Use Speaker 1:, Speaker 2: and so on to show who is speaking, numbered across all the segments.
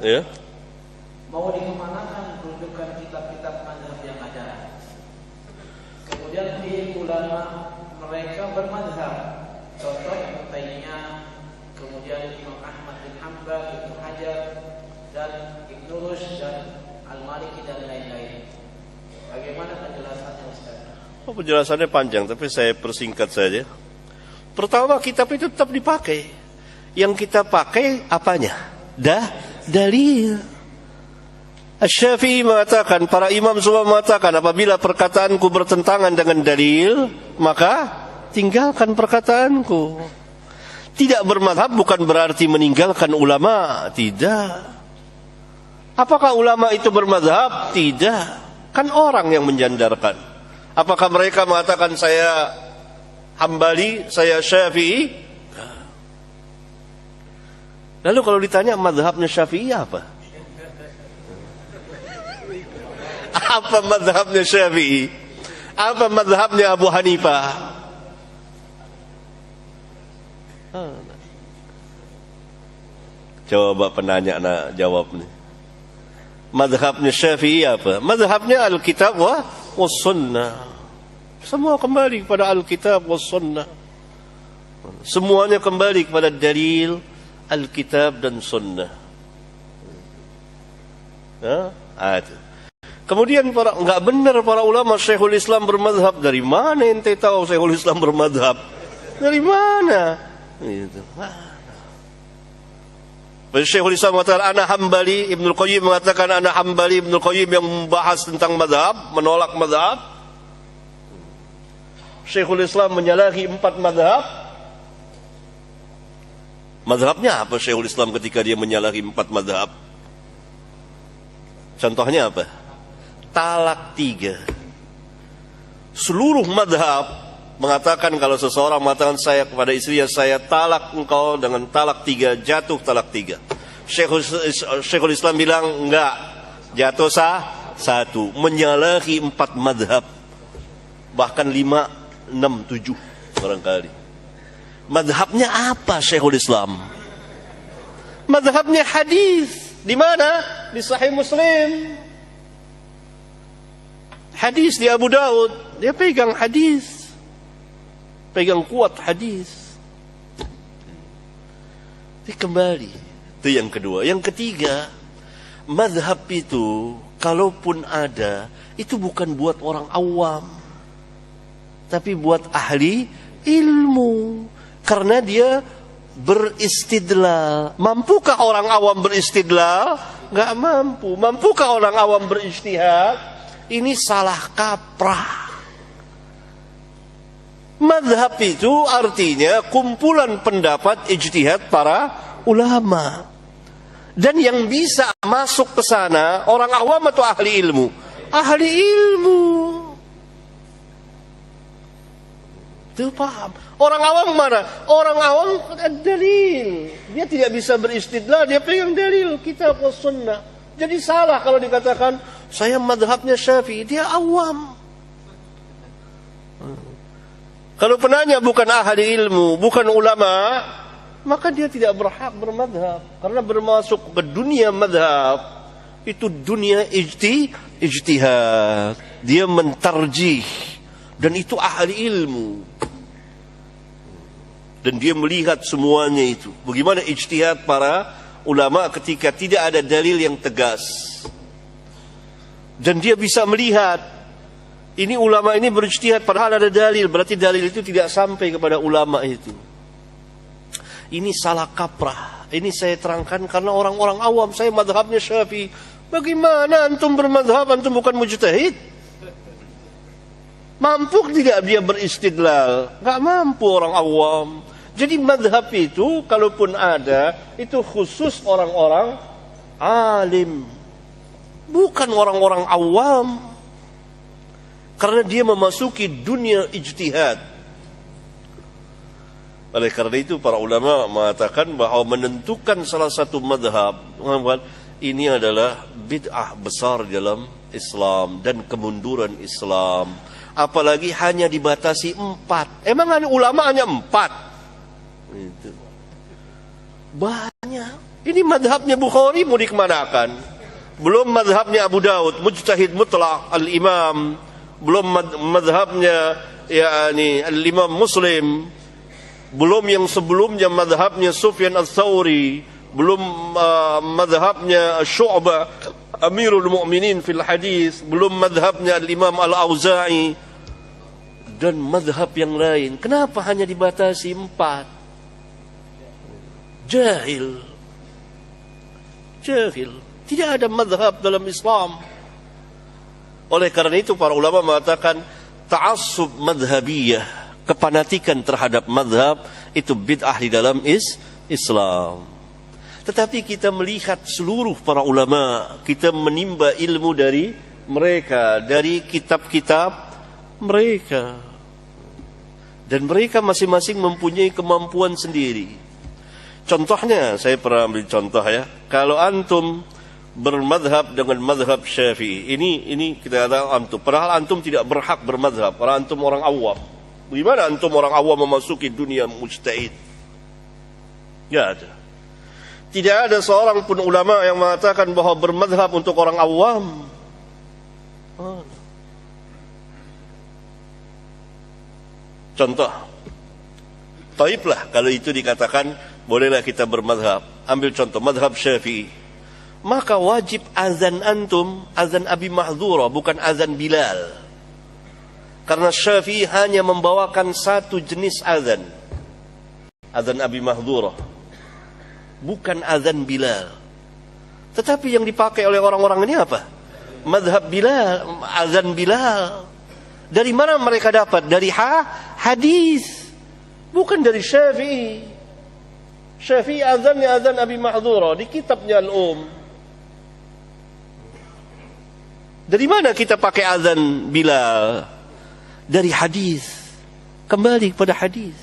Speaker 1: Ya.
Speaker 2: Mau dikemanakan rujukan kitab-kitab mazhab yang ada? Kemudian di ulama mereka bermazhab, contoh Ibnu Taimiyah, kemudian Imam Ahmad bin Hanbal, Ibnu Hajar, dan Ibnu Rushd dan Al-Maliki dan lain-lain. Bagaimana penjelasannya, Ustaz?
Speaker 1: Penjelasannya panjang, tapi saya persingkat saja. Pertama, kitab itu tetap dipakai. Yang kita pakai apanya? Dalil. Asy-Syafi'i mengatakan, para imam semua mengatakan, apabila perkataanku bertentangan dengan dalil, maka tinggalkan perkataanku. Tidak bermadhab bukan berarti meninggalkan ulama. Tidak. Apakah ulama itu bermadhab? Tidak. Kan orang yang menjandarkan. Apakah mereka mengatakan saya Hambali, saya Syafi'i? Lalu kalau ditanya madhabnya Syafi'i apa? Apa madhabnya Syafi'i? Apa madhabnya Abu Hanifah? Coba penanya nak jawab nih. Madhabnya Syafi'i apa? Madhabnya Alkitab wa Sunnah. Semua kembali kepada Alkitab wa Sunnah. Semuanya kembali kepada dalil Alkitab dan Sunnah. Kemudian enggak benar para ulama Syekhul Islam bermadhab. Dari mana ente tahu Syekhul Islam bermadhab? Dari mana? Gitu. Syekhul Islam mengatakan ana Hambali, Ibnu Qayyim mengatakan ana Hambali, Ibnu Qayyim yang membahas tentang madhab, menolak madhab. Syekhul Islam menyalahi 4 madhab. Madhabnya apa Syekhul Islam ketika dia menyalahi 4 madhab? Contohnya apa? Talak 3. Seluruh madhab mengatakan kalau seseorang mengatakan saya kepada istrinya, saya talak engkau dengan talak 3, jatuh talak 3. Syekhul Islam bilang enggak, jatuh 1. Menyalahi 4 madhab, bahkan 5, 6, 7 barangkali. Madhabnya apa Syekhul Islam? Madhabnya hadis. Di mana? Di Sahih Muslim. Hadis di Abu Daud. Dia pegang hadis, pegang kuat hadis. Ini kembali. Itu yang kedua. Yang ketiga, madhab itu kalaupun ada, itu bukan buat orang awam, tapi buat ahli ilmu. Karena dia beristidlal. Mampukah orang awam beristidlal? Enggak mampu. Mampukah orang awam berijtihad? Ini salah kaprah. Madhab itu artinya kumpulan pendapat ijtihad para ulama. Dan yang bisa masuk ke sana orang awam atau ahli ilmu? Ahli ilmu. Itu paham. Orang awam mana? Orang awam dalil. Dia tidak bisa beristidlal, dia pegang dalil kitab wa sunnah. Jadi salah kalau dikatakan saya madhabnya Syafi'i, dia awam. Kalau penanya bukan ahli ilmu, bukan ulama, maka dia tidak berhak bermadhab. Karena bermasuk ke dunia madhab, itu dunia ijtihad. Dia mentarjih. Dan itu ahli ilmu. Dan dia melihat semuanya itu. Bagaimana ijtihad para ulama ketika tidak ada dalil yang tegas. Dan dia bisa melihat, ini ulama ini berijtihad padahal ada dalil. Berarti dalil itu tidak sampai kepada ulama itu. Ini salah kaprah. Ini saya terangkan karena orang-orang awam. Saya madhabnya Syafi'i. Bagaimana antum bermadhab? Antum bukan mujtahid. Mampu tidak dia beristidlal? Enggak mampu orang awam. Jadi madhab itu kalaupun ada, itu khusus orang-orang alim, bukan orang-orang awam. Karena dia memasuki dunia ijtihad. Oleh karena itu para ulama mengatakan bahwa menentukan salah satu madhab, ini adalah bid'ah besar dalam Islam dan kemunduran Islam. Apalagi hanya dibatasi 4. Emang ulama hanya 4? Itu banyak. Ini madhabnya Bukhari mau dikemanakan? Belum madhabnya Abu Daud, mujtahid mutlaq al-imam. Belum madhabnya al-imam Muslim. Belum yang sebelumnya madhabnya Sufyan al-Thawri. Belum madhabnya Syu'bah, Amirul Mu'minin fil hadis. Belum madhabnya al-imam al-Auza'i. Dan madhab yang lain. Kenapa hanya dibatasi 4? Jahil. Tidak ada madhab dalam Islam. Oleh karena itu para ulama mengatakan ta'assub madhabiyah, kepanatikan terhadap madhab, itu bid'ah di dalam Islam. Tetapi kita melihat seluruh para ulama, kita menimba ilmu dari mereka, dari kitab-kitab mereka. Dan mereka masing-masing mempunyai kemampuan sendiri. Contohnya, saya pernah ambil contoh ya. Kalau antum bermadhab dengan madhab Syafi'i, ini kita kata antum. Padahal antum tidak berhak bermadhab. Karena antum orang awam. Bagaimana antum orang awam memasuki dunia mujtahid? Tidak ada. Tidak ada seorang pun ulama yang mengatakan bahwa bermadhab untuk orang awam. Contoh. Taiblah kalau itu dikatakan bolehlah kita bermadhab. Ambil contoh madhab Syafi'i. Maka wajib azan antum azan Abi Mahdhura, bukan azan Bilal. Karena Syafi'i hanya membawakan satu jenis azan, azan Abi Mahdhura, bukan azan Bilal. Tetapi yang dipakai oleh orang-orang ini apa? Madhab Bilal, azan Bilal. Dari mana mereka dapat? Dari hadis, bukan dari Syafi'i. Syafi'i azannya azan Abi Mahdhura di kitabnya Al-Um. Dari mana kita pakai azan Bilal? Dari hadis. Kembali kepada hadis.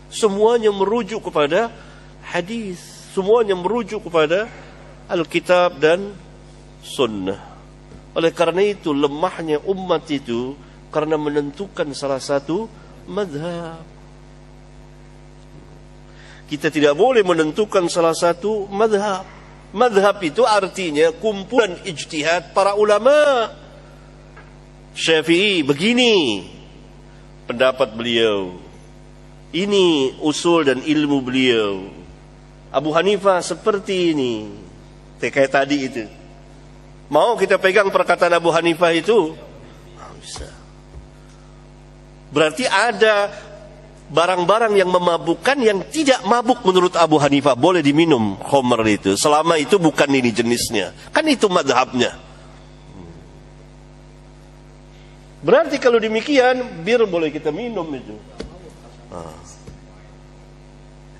Speaker 1: Semuanya merujuk kepada hadis. Semuanya merujuk kepada Alkitab dan Sunnah. Oleh karena itu lemahnya umat itu karena menentukan salah satu madhab. Kita tidak boleh menentukan salah satu madhab. Madhab itu artinya kumpulan ijtihad para ulama. Syafi'i begini pendapat beliau. Ini usul dan ilmu beliau. Abu Hanifah seperti ini. Kayak tadi itu. Mau kita pegang perkataan Abu Hanifah itu? Tidak bisa. Berarti ada barang-barang yang memabukkan yang tidak mabuk menurut Abu Hanifah boleh diminum khamr itu selama itu bukan ini jenisnya, kan itu madhabnya. Berarti kalau demikian bir boleh kita minum itu.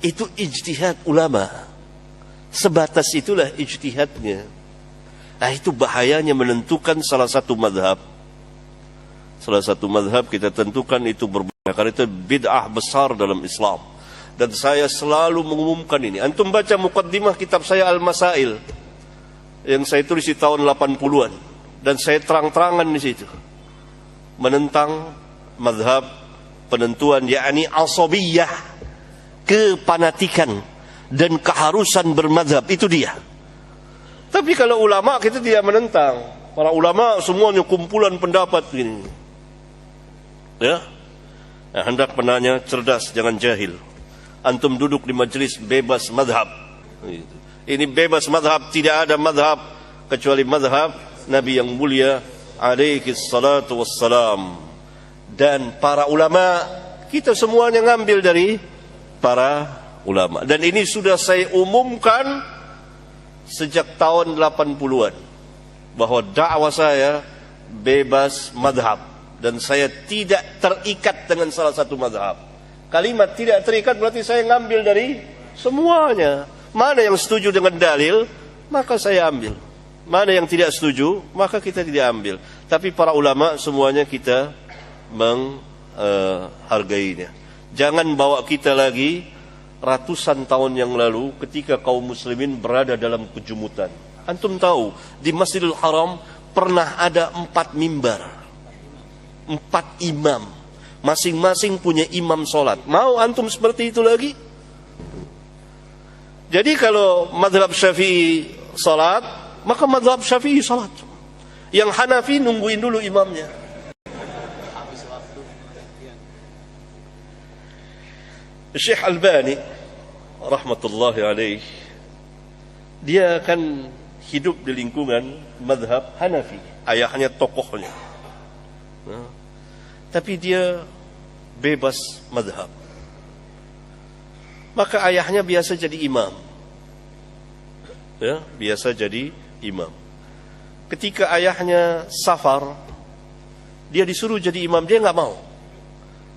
Speaker 1: Itu ijtihad ulama, sebatas itulah ijtihadnya. Nah itu bahayanya menentukan salah satu madhab. Salah satu madhab kita tentukan itu berbahaya. Karena itu bid'ah besar dalam Islam. Dan saya selalu mengumumkan ini. Antum baca muqaddimah kitab saya Al-Masail yang saya tulis di tahun 80-an. Dan saya terang-terangan di situ. Menentang madhab penentuan, yakni asabiyah, kepanatikan dan keharusan bermadhab. Itu dia. Tapi kalau ulama kita tidak menentang. Para ulama semuanya kumpulan pendapat gini. Ya. Nah, hendak penanya cerdas, jangan jahil. Antum duduk di majelis bebas madhab. Ini bebas madhab, tidak ada madhab kecuali madhab Nabi yang mulia alaihi salatu wassalam. Dan para ulama, kita semuanya ngambil dari para ulama. Dan ini sudah saya umumkan sejak tahun 80-an. Bahwa dakwah saya bebas madhab. Dan saya tidak terikat dengan salah satu madhab. Kalimat tidak terikat berarti saya ngambil dari semuanya. Mana yang setuju dengan dalil, maka saya ambil. Mana yang tidak setuju, maka kita tidak ambil. Tapi para ulama semuanya kita menghargainya. Jangan bawa kita lagi ratusan tahun yang lalu ketika kaum muslimin berada dalam kejumutan. Antum tahu, di Masjidil Haram pernah ada 4 mimbar. 4 imam, masing-masing punya imam solat. Mau antum seperti itu lagi? Jadi kalau mazhab Syafi'i salat, maka mazhab Syafi'i salat. Yang Hanafi nungguin dulu imamnya. Syekh Albani rahmatullahi alaih, dia kan hidup di lingkungan mazhab Hanafi, ayahnya tokohnya. Tapi dia bebas mazhab. Maka ayahnya biasa jadi imam. Ya, biasa jadi imam. Ketika ayahnya safar, dia disuruh jadi imam, dia nggak mau.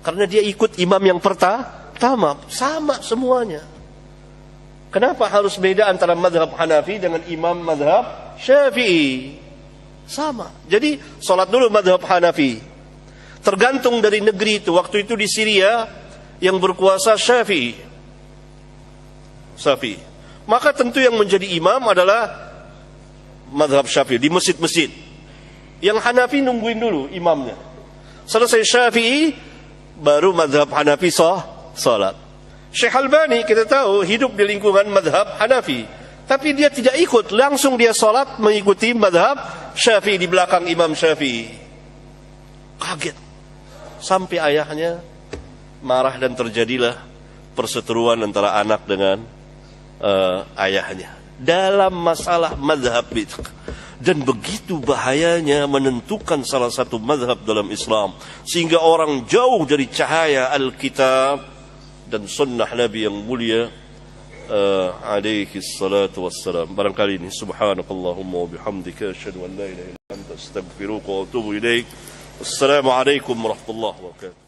Speaker 1: Karena dia ikut imam yang pertama, sama semuanya. Kenapa harus beda antara mazhab Hanafi dengan imam mazhab Syafi'i? Sama. Jadi salat dulu mazhab Hanafi. Tergantung dari negeri itu. Waktu itu di Syria yang berkuasa Syafi'i. Maka tentu yang menjadi imam adalah mazhab Syafi'i di masjid-masjid. Yang Hanafi nungguin dulu imamnya. Selesai Syafi'i, baru mazhab Hanafi salat. Syekh Albani kita tahu hidup di lingkungan mazhab Hanafi, tapi dia tidak ikut, langsung dia salat mengikuti mazhab Syafi'i di belakang Imam Syafi'i. Kaget. Sampai ayahnya marah dan terjadilah perseteruan antara anak dengan ayahnya dalam masalah mazhab itu. Dan begitu bahayanya menentukan salah satu mazhab dalam Islam, sehingga orang jauh dari cahaya Alkitab dan sunnah Nabi yang mulia alaihi salatu wassalam. Barangkali ini subhanakallahumma wa bihamdika asyhadu an la ilaha illa anta astaghfiruka wa atubu ilaik. Assalamualaikum warahmatullahi wabarakatuh.